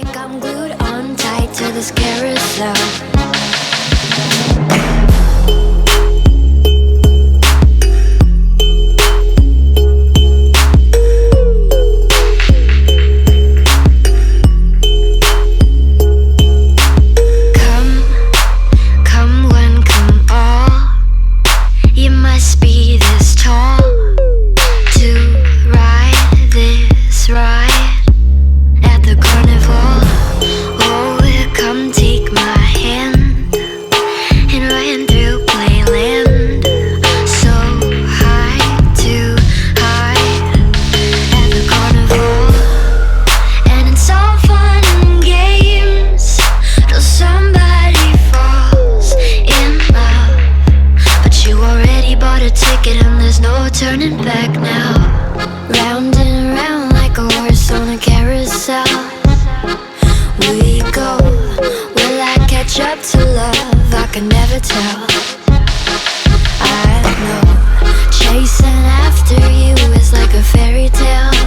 like I'm glued on tight to this carousel. Turning back now, round and around like a horse on a carousel. We go, will I catch up to love? I can never tell. I know, chasing after you is like a fairy tale.